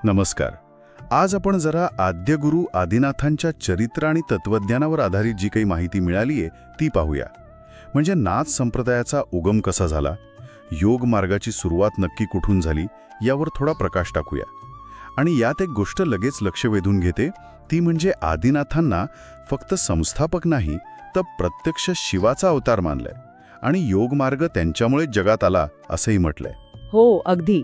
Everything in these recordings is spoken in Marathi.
नमस्कार. आज आपण जरा आद्यगुरू आदिनाथांच्या चरित्र आणि तत्वज्ञानावर आधारित जी काही माहिती मिळाली आहे ती पाहूया. म्हणजे नाथ संप्रदायाचा उगम कसा झाला, योग मार्गाची सुरुवात नक्की कुठून झाली यावर थोडा प्रकाश टाकूया. आणि यात एक गोष्ट लगेच लक्ष वेधून घेते, ती म्हणजे आदिनाथांना फक्त संस्थापक नाही तर प्रत्यक्ष शिवाचा अवतार मानलाय आणि योग मार्ग त्यांच्यामुळे जगात आला असंही म्हटलंय. हो, अगदी.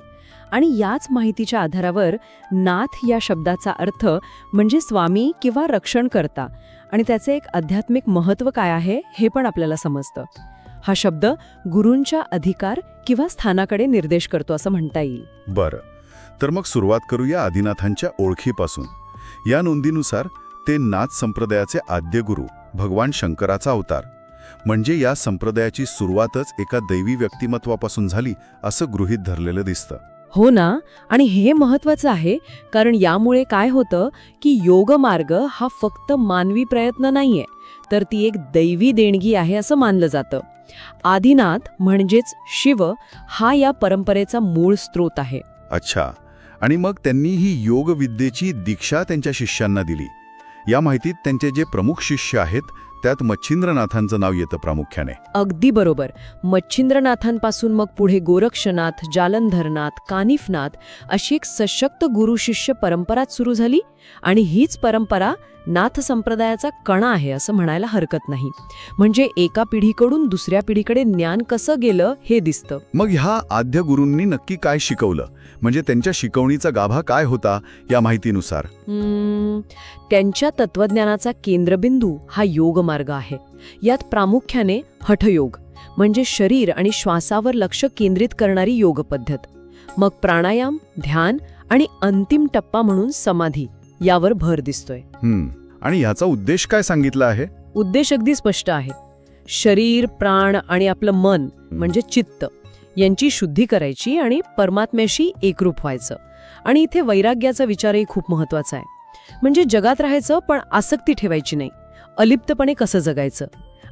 आणि याच माहितीच्या आधारावर नाथ या शब्दाचा अर्थ म्हणजे स्वामी किंवा रक्षणकर्ता आणि त्याचे एक आध्यात्मिक महत्त्व काय आहे हे पण आपल्याला समजतं. हा शब्द गुरूंच्या अधिकार किंवा स्थानाकडे निर्देश करतो असं म्हणता येईल. बरं, तर मग सुरुवात करूया आदिनाथांच्या ओळखीपासून. या नोंदीनुसार ते नाथ संप्रदायाचे आद्यगुरू भगवान शंकराचा अवतार, म्हणजे या संप्रदायाची सुरुवातच एका दैवी व्यक्तिमत्वापासून झाली असं गृहीत धरलेलं दिसतं. हो ना. आणि हे महत्वाचं आहे, कारण यामुळे काय होतं की योगमार्ग हा फक्त मानवी प्रयत्न नाहीये, तर ती एक दैवी देणगी आहे असं मानलं जातं. आदिनाथ म्हणजेच शिव हा या परंपरेचा मूळ स्रोत आहे. अच्छा, आणि मग त्यांनी ही योग विद्येची दीक्षा त्यांच्या शिष्यांना दिली. या माहितीत त्यांचे जे प्रमुख शिष्य आहेत त्यात मच्छिंद्रनाथांचं नाव येतं प्रामुख्याने. अगदी बरोबर. मच्छिंद्रनाथांपासून मग पुढे गोरक्षनाथ, जालंधरनाथ, कानिफनाथ अशी एक सशक्त गुरु शिष्य परंपराच सुरू झाली. आणि हीच परंपरा नाथ संप्रदायाचा कणा आहे असं म्हणायला हरकत नाही. म्हणजे एका पिढीकडून दुसऱ्या पिढीकडे ज्ञान कसं गेलं हे दिसतं. मग ह्या आद्य गुरूंनी नक्की काय शिकवलं, म्हणजे त्यांच्या शिकवणीचा गाभा काय होता या माहितीनुसार? त्यांच्या तत्वज्ञानाचा केंद्रबिंदू हा योगमार्ग आहे. यात प्रामुख्याने हठयोग म्हणजे शरीर आणि श्वासावर लक्ष केंद्रित करणारी योग पद्धत, मग प्राणायाम, ध्यान आणि अंतिम टप्पा म्हणून समाधी यावर भर दिसतोय. आणि ह्याचा उद्देश काय सांगितला आहे? उद्देश अगदी स्पष्ट आहे. शरीर, प्राण आणि आपलं मन म्हणजे चित्त यांची शुद्धी करायची आणि परमात्म्याशी एकरूप व्हायचं. आणि इथे वैराग्याचा विचारही खूप महत्वाचा आहे. म्हणजे जगात राहायचं पण आसक्ती ठेवायची नाही, अलिप्तपणे कसं जगायचं.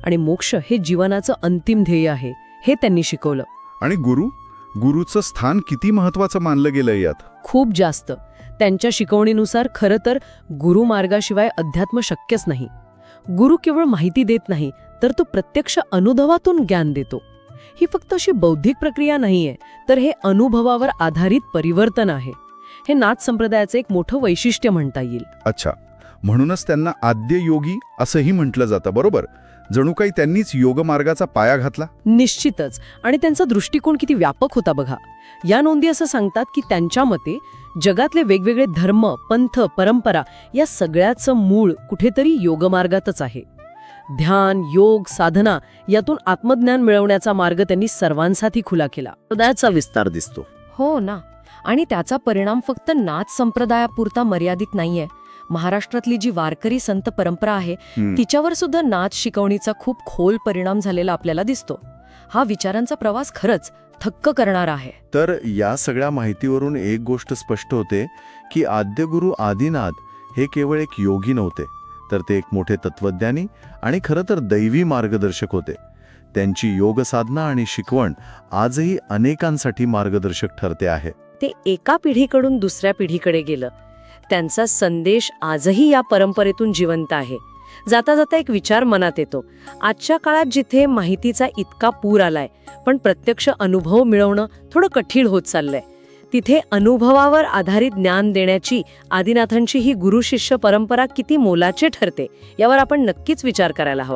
आणि मोक्ष हे जीवनाचं अंतिम ध्येय आहे हे त्यांनी शिकवलं. आणि गुरुचं स्थान किती महत्वाचं मानलं गेलंय यात? खूप जास्त. त्यांच्या शिकवणीनुसार खरं तर गुरुमार्गाशिवाय अध्यात्म शक्यच नाही. गुरु केवळ माहिती देत नाही, तर तो प्रत्यक्ष अनुभवातून ज्ञान देतो. ही फक्त अशी बौद्धिक प्रक्रिया नाहीये, तर हे अनुभवावर आधारित परिवर्तन आहे. हे नाथ संप्रदायाचं एक मोठं वैशिष्ट्य म्हणता येईल. अच्छा, म्हणूनच त्यांना आद्य योगी असंही म्हटलं जातं, बरोबर? जणू काही त्यांनीच योगमार्गाचा पाया घातला. निश्चितच. आणि त्यांचा दृष्टिकोन किती व्यापक होता बघा. या नोंदी असं सांगतात की त्यांच्या मते जगातले वेगवेगळे धर्म, पंथ, परंपरा या सगळ्याचं मूळ कुठेतरी योगमार्गातच आहे. ध्यान, योग, साधना यातून आत्मज्ञान मिळवण्याचा मार्ग त्यांनी सर्वांसाठी खुला केला. हृदयाचा विस्तार दिसतो. हो ना. आणि त्याचा परिणाम फक्त नाथ संप्रदायापुरता मर्यादित नाहीये. महाराष्ट्रातली जी वारकरी संत परंपरा आहे तिच्यावर सुद्धा नाथ शिकवणीचा खूप खोल परिणाम झालेला आपल्याला दिसतो. हा विचारांचा प्रवास खरंच थक्क करणारा आहे. तर या सगळ्या माहितीवरून एक गोष्ट स्पष्ट होते की आद्यगुरू आदिनाथ हे केवळ एक योगी नव्हते, तर ते एक मोठे तत्वज्ञानी आणि खरं तर दैवी मार्गदर्शक होते. त्यांची योग साधना आणि शिकवण आजही अनेकांसाठी मार्गदर्शक ठरते आहे. ते एका पिढीकडून दुसऱ्या पिढीकडे गेलं. त्यांचा संदेश आजही या परंपरेतून जिवंत आहे. जाता जाता एक विचार मनात येतो. आजच्या काळात जिथे माहितीचा इतका पूर आलाय, पण प्रत्यक्ष अनुभव मिळवणं थोडं कठीण होत चाललंय, तिथे अनुभवावर आधारित ज्ञान देण्याची आदिनाथांची ही गुरु शिष्य परंपरा किती मोलाची ठरते यावर आपण नक्कीच विचार करायला हवा.